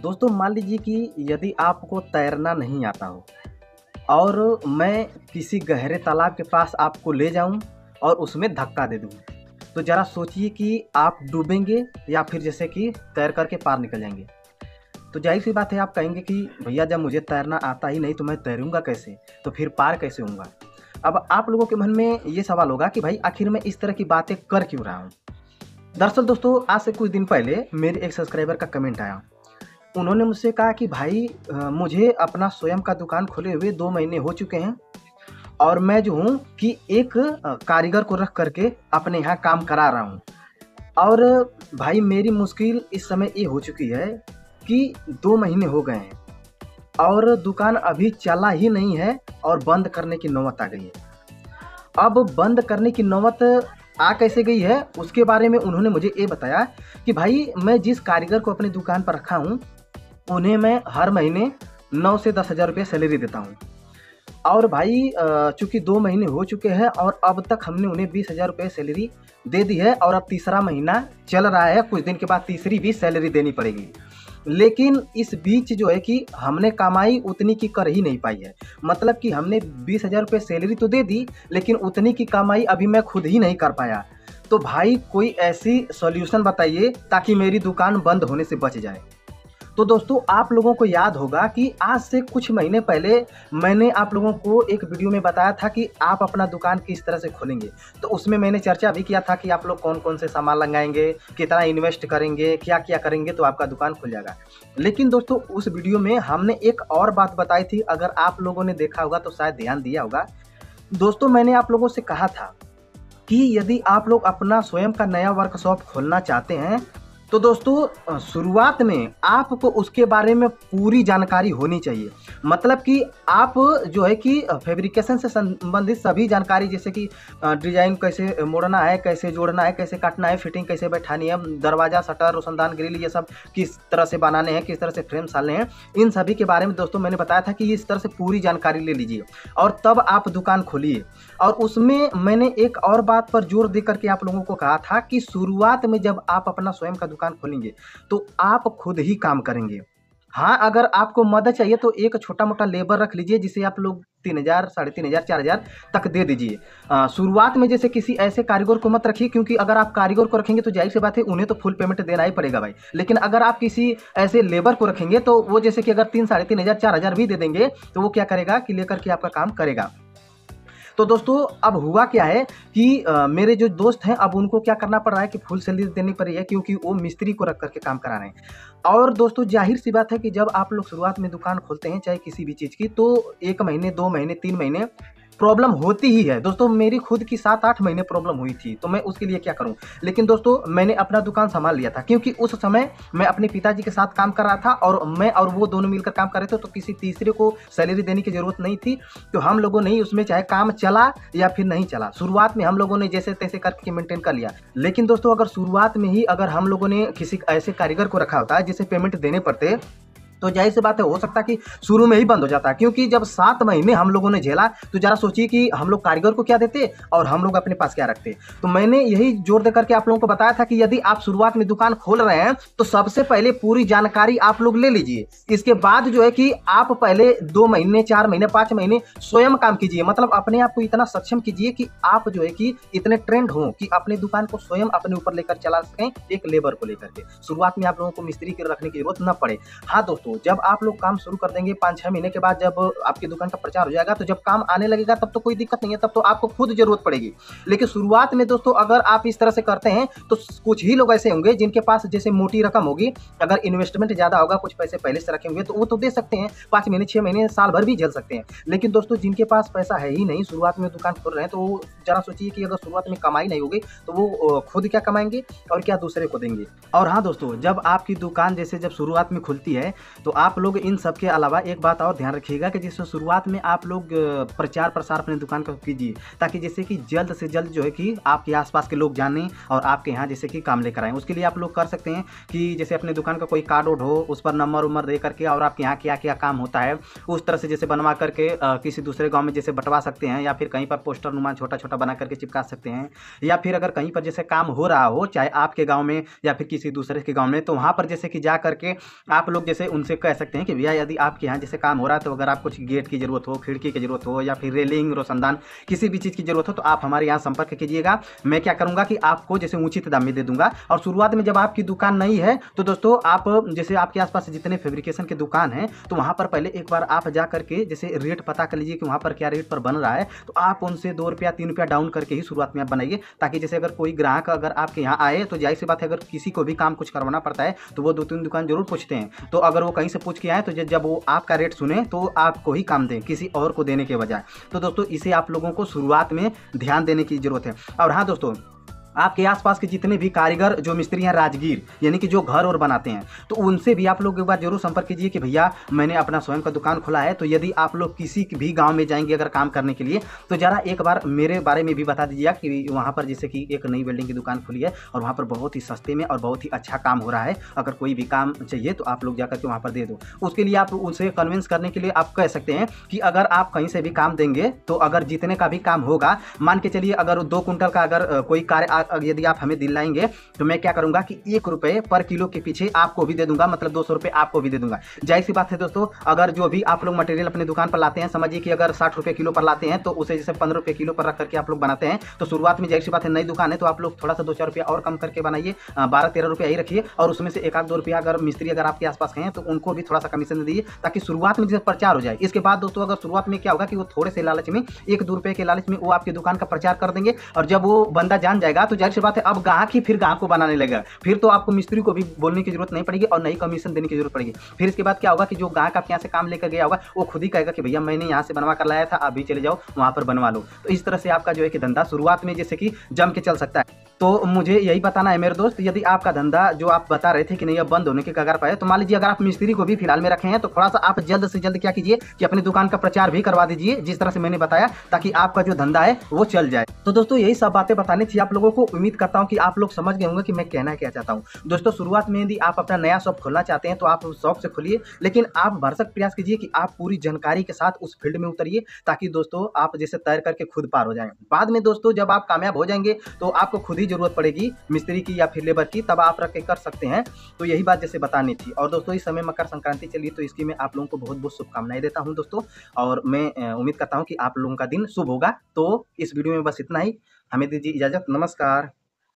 दोस्तों मान लीजिए कि यदि आपको तैरना नहीं आता हो और मैं किसी गहरे तालाब के पास आपको ले जाऊं और उसमें धक्का दे दूं, तो ज़रा सोचिए कि आप डूबेंगे या फिर जैसे कि तैर करके पार निकल जाएंगे। तो जाहिर सी बात है, आप कहेंगे कि भैया जब मुझे तैरना आता ही नहीं तो मैं तैरूंगा कैसे, तो फिर पार कैसे होऊंगा। अब आप लोगों के मन में ये सवाल होगा कि भाई आखिर मैं इस तरह की बातें कर क्यों रहा हूँ। दरअसल दोस्तों, आज से कुछ दिन पहले मेरे एक सब्सक्राइबर का कमेंट आया। उन्होंने मुझसे कहा कि भाई मुझे अपना स्वयं का दुकान खोले हुए 2 महीने हो चुके हैं और मैं जो हूँ कि एक कारीगर को रख करके अपने यहाँ काम करा रहा हूँ। और भाई मेरी मुश्किल इस समय ये हो चुकी है कि 2 महीने हो गए हैं और दुकान अभी चला ही नहीं है और बंद करने की नौबत आ गई है। अब बंद करने की नौबत आ कैसे गई है उसके बारे में उन्होंने मुझे ये बताया कि भाई मैं जिस कारीगर को अपनी दुकान पर रखा हूँ उन्हें मैं हर महीने 9 से 10 हज़ार रुपये सैलरी देता हूँ। और भाई चूँकि 2 महीने हो चुके हैं और अब तक हमने उन्हें 20 हज़ार रुपये सैलरी दे दी है और अब तीसरा महीना चल रहा है, कुछ दिन के बाद तीसरी भी सैलरी देनी पड़ेगी। लेकिन इस बीच जो है कि हमने कमाई उतनी की कर ही नहीं पाई है। मतलब कि हमने 20 हज़ार रुपये सैलरी तो दे दी, लेकिन उतनी की कमाई अभी मैं खुद ही नहीं कर पाया। तो भाई कोई ऐसी सॉल्यूशन बताइए ताकि मेरी दुकान बंद होने से बच जाए। तो दोस्तों, आप लोगों को याद होगा कि आज से कुछ महीने पहले मैंने आप लोगों को एक वीडियो में बताया था कि आप अपना दुकान किस तरह से खोलेंगे। तो उसमें मैंने चर्चा भी किया था कि आप लोग कौन कौन से सामान लगाएंगे, कितना इन्वेस्ट करेंगे, क्या क्या करेंगे तो आपका दुकान खुल जाएगा। लेकिन दोस्तों, उस वीडियो में हमने एक और बात बताई थी, अगर आप लोगों ने देखा होगा तो शायद ध्यान दिया होगा। दोस्तों, मैंने आप लोगों से कहा था कि यदि आप लोग अपना स्वयं का नया वर्कशॉप खोलना चाहते हैं तो दोस्तों शुरुआत में आपको उसके बारे में पूरी जानकारी होनी चाहिए। मतलब कि आप जो है कि फैब्रिकेशन से संबंधित सभी जानकारी, जैसे कि डिज़ाइन कैसे मोड़ना है, कैसे जोड़ना है, कैसे काटना है, फिटिंग कैसे बैठानी है, दरवाज़ा, शटर, रोशनदान, ग्रिल, ये सब किस तरह से बनाने हैं, किस तरह से फ्रेम डालने हैं, इन सभी के बारे में दोस्तों मैंने बताया था कि इस तरह से पूरी जानकारी ले लीजिए और तब आप दुकान खोलिए। और उसमें मैंने एक और बात पर जोर दे करके आप लोगों को कहा था कि शुरुआत में जब आप अपना स्वयं का दुकान खोलेंगे तो आप खुद ही काम करेंगे। हाँ, अगर आपको मदद चाहिए तो एक छोटा मोटा लेबर रख लीजिए जिसे आप लोग 3,000, 3,500, 4,000 तक दे दीजिए। शुरुआत में जैसे किसी ऐसे कारीगर को मत रखिए, क्योंकि अगर आप कारीगर को रखेंगे तो जाहिर सी बात है उन्हें तो फुल पेमेंट देना ही पड़ेगा भाई। लेकिन अगर आप किसी ऐसे लेबर को रखेंगे तो वो जैसे कि अगर 3, 3,500, 4,000 भी दे देंगे तो वो क्या करेगा कि लेकर के आपका काम करेगा। तो दोस्तों, अब हुआ क्या है कि मेरे जो दोस्त हैं अब उनको क्या करना पड़ रहा है कि फुल सैलरी देनी पड़ रही है, क्योंकि वो मिस्त्री को रख करके काम करा रहे हैं। और दोस्तों, जाहिर सी बात है कि जब आप लोग शुरुआत में दुकान खोलते हैं चाहे किसी भी चीज़ की, तो 1 महीने, 2 महीने, 3 महीने प्रॉब्लम होती ही है। दोस्तों, मेरी खुद की 7-8 महीने प्रॉब्लम हुई थी, तो मैं उसके लिए क्या करूं। लेकिन दोस्तों, मैंने अपना दुकान संभाल लिया था, क्योंकि उस समय मैं अपने पिताजी के साथ काम कर रहा था और मैं और वो दोनों मिलकर काम कर रहे थे, तो किसी तीसरे को सैलरी देने की ज़रूरत नहीं थी। तो हम लोगों ने ही उसमें, चाहे काम चला या फिर नहीं चला, शुरुआत में हम लोगों ने जैसे तैसे करके मेंटेन कर लिया। लेकिन दोस्तों, अगर शुरुआत में ही अगर हम लोगों ने किसी ऐसे कारीगर को रखा होता है जिसे पेमेंट देने पड़ते, तो जाहिर सी बात है हो सकता है कि शुरू में ही बंद हो जाता है। क्योंकि जब 7 महीने हम लोगों ने झेला तो जरा सोचिए कि हम लोग कारीगर को क्या देते और हम लोग अपने पास क्या रखते। तो मैंने यही जोर देकर के आप लोगों को बताया था कि यदि आप शुरुआत में दुकान खोल रहे हैं तो सबसे पहले पूरी जानकारी आप लोग ले लीजिए। इसके बाद जो है कि आप पहले 2 महीने, 4 महीने, 5 महीने स्वयं काम कीजिए। मतलब अपने आप को इतना सक्षम कीजिए कि आप जो है कि इतने ट्रेंड हो कि अपनी दुकान को स्वयं अपने ऊपर लेकर चला सकें, एक लेबर को लेकर के। शुरुआत में आप लोगों को मिस्त्री के रखने की जरूरत न पड़े। हाँ दोस्तों, जब आप लोग काम शुरू कर देंगे 5-6 महीने के बाद, जब आपकी दुकान का प्रचार हो जाएगा, तो जब काम आने लगेगा तब तो कोई दिक्कत नहीं है, तब तो आपको खुद जरूरत पड़ेगी। लेकिन शुरुआत में दोस्तों अगर आप इस तरह से करते हैं तो कुछ ही लोग ऐसे होंगे जिनके पास जैसे मोटी रकम होगी, अगर इन्वेस्टमेंट ज्यादा होगा, कुछ पैसे पहले से रखे होंगे, तो वो तो दे सकते हैं, 5 महीने, 6 महीने, साल भर भी झेल सकते हैं। लेकिन दोस्तों, जिनके पास पैसा है ही नहीं, शुरुआत में दुकान खोल रहे हैं, तो जरा सोचिए कि अगर शुरुआत में कमाई नहीं होगी तो वो खुद क्या कमाएंगे और क्या दूसरे को देंगे। और हाँ दोस्तों, जब आपकी दुकान जैसे जब शुरुआत में खुलती है तो आप लोग इन सब के अलावा एक बात और ध्यान रखिएगा कि जैसे शुरुआत में आप लोग प्रचार प्रसार अपने दुकान का कीजिए, ताकि जैसे कि जल्द से जल्द जो है कि आपके आसपास के लोग जानें और आपके यहाँ जैसे कि काम लेकर आएँ। उसके लिए आप लोग कर सकते हैं कि जैसे अपने दुकान का कोई कार्ड वोड हो, उस पर नंबर उम्बर दे करके और आपके यहाँ क्या क्या काम होता है उस तरह से जैसे बनवा करके किसी दूसरे गाँव में जैसे बंटवा सकते हैं, या फिर कहीं पर पोस्टर नुमा छोटा छोटा बना करके चिपका सकते हैं। या फिर अगर कहीं पर जैसे काम हो रहा हो, चाहे आपके गाँव में या फिर किसी दूसरे के गाँव में, तो वहाँ पर जैसे कि जा करके आप लोग जैसे उनसे कह सकते हैं कि भैया यदि आपके यहाँ जैसे काम हो रहा है तो अगर आप कुछ गेट की ज़रूरत हो, खिड़की की ज़रूरत हो, या फिर रेलिंग रोशनदान किसी भी चीज़ की ज़रूरत हो, तो आप हमारे यहाँ संपर्क कीजिएगा। मैं क्या करूँगा कि आपको जैसे उचित दाम में दे दूँगा। और शुरुआत में जब आपकी दुकान नहीं है तो दोस्तों आप जैसे आपके आसपास जितने फैब्रिकेशन के दुकान हैं तो वहाँ पर पहले एक बार आप जा करके जैसे रेट पता कर लीजिए कि वहाँ पर क्या रेट पर बन रहा है, तो आप उनसे 2 रुपया 3 रुपया डाउन करके ही शुरुआत में आप बनाइए, ताकि जैसे अगर कोई ग्राहक अगर आपके यहाँ आए तो जाहिर सी बात है अगर किसी को भी काम कुछ करवाना पड़ता है तो वो 2-3 दुकान जरूर पूछते हैं। तो अगर वो कहीं से पूछ के आए तो जब वो आपका रेट सुने तो आपको ही काम दें किसी और को देने के बजाय। तो दोस्तों इसे आप लोगों को शुरुआत में ध्यान देने की जरूरत है। और हाँ दोस्तों, आपके आसपास के जितने भी कारीगर जो मिस्त्री हैं राजगीर, यानी कि जो घर और बनाते हैं, तो उनसे भी आप लोग एक बार जरूर संपर्क कीजिए कि भैया मैंने अपना स्वयं का दुकान खोला है, तो यदि आप लोग किसी भी गांव में जाएंगे अगर काम करने के लिए तो ज़रा एक बार मेरे बारे में भी बता दीजिएगा कि वहाँ पर जैसे कि एक नई बिल्डिंग की दुकान खुली है और वहाँ पर बहुत ही सस्ते में और बहुत ही अच्छा काम हो रहा है, अगर कोई भी काम चाहिए तो आप लोग जाकर के वहाँ पर दे दो। उसके लिए आप उनसे कन्विंस करने के लिए आप कह सकते हैं कि अगर आप कहीं से भी काम देंगे तो अगर जितने का भी काम होगा, मान के चलिए अगर 2 कुंटल का अगर कोई कार्य यदि आप हमें दिलाएंगे तो मैं क्या करूंगा कि 1 रुपये पर किलो के पीछे आपको भी दे दूंगा, मतलब 200 रुपये आपको भी दे दूंगा। जाहिर सी बात है दोस्तों, अगर जो भी आप लोग मटेरियल अपने दुकान पर लाते हैं, समझिए कि अगर 60 रुपये किलो पर लाते हैं तो उसे जैसे 15 रुपये किलो पर रख करके आप लोग बनाते हैं, तो शुरुआत में जाहिर सी बात है नई दुकान है तो आप लोग थोड़ा सा 2-4 रुपया और कम करके बनाइए, 12-13 रुपया ही रखिए, और उसमें से 1-2 रुपया अगर मिस्त्री अगर आपके आसपास हैं तो उनको भी थोड़ा सा कमीशन दीजिए, ताकि शुरुआत में जैसे प्रचार हो जाए। इसके बाद दोस्तों अगर शुरुआत में क्या होगा कि वो थोड़े से लालच में 1-2 रुपये के लालच में वो आपकी दुकान का प्रचार कर देंगे, और जब वो बंदा जान जाएगा तो जाहिर सी बात है अब ग्राहक ही फिर ग्राहक को बनाने लगेगा, फिर तो आपको मिस्त्री को भी बोलने की जरूरत नहीं पड़ेगी और नई कमीशन देने की जरूरत पड़ेगी। फिर इसके बाद क्या होगा कि जो ग्राहक आपके यहाँ से काम लेकर गया होगा वो खुद ही कहेगा कि भैया मैंने यहाँ से बनवा कर लाया था, आप भी चले जाओ वहाँ पर बनवा लो। तो इस तरह से आपका जो है कि धंधा शुरुआत में जैसे कि जम के चल सकता है। तो मुझे यही बताना है मेरे दोस्त, यदि आपका धंधा जो आप बता रहे थे कि नहीं अब बंद होने के कगार पर है, तो मान लीजिए अगर आप मिस्त्री को भी फिलहाल में रखे हैं तो थोड़ा सा आप जल्द से जल्द क्या कीजिए कि अपनी दुकान का प्रचार भी करवा दीजिए जिस तरह से मैंने बताया, ताकि आपका जो धंधा है वो चल जाए। तो दोस्तों यही सब बातें बतानी थी आप लोगों को। उम्मीद करता हूँ कि आप लोग समझ गए होंगे कि मैं कहना क्या चाहता हूँ। दोस्तों शुरुआत में यदि आप अपना नया शॉप खोलना चाहते हैं तो आप शॉप से खोलिए, लेकिन आप भरसक प्रयास कीजिए कि आप पूरी जानकारी के साथ उस फील्ड में उतरिए, ताकि दोस्तों आप जैसे तैर करके खुद पार हो जाएं। बाद में दोस्तों जब आप कामयाब हो जाएंगे तो आपको खुद ही जरूरत पड़ेगी मिस्त्री की या फिर लेबर की, तब आप रख के कर सकते हैं। तो यही बात जैसे बतानी थी। और दोस्तों इस समय मकर संक्रांति चलिए, तो इसकी मैं आप लोगों को बहुत बहुत शुभकामनाएं देता हूं दोस्तों, और मैं उम्मीद करता हूं कि आप लोगों का दिन शुभ होगा। तो इस वीडियो में बस इतना ही, हमें दीजिए इजाजत, नमस्कार।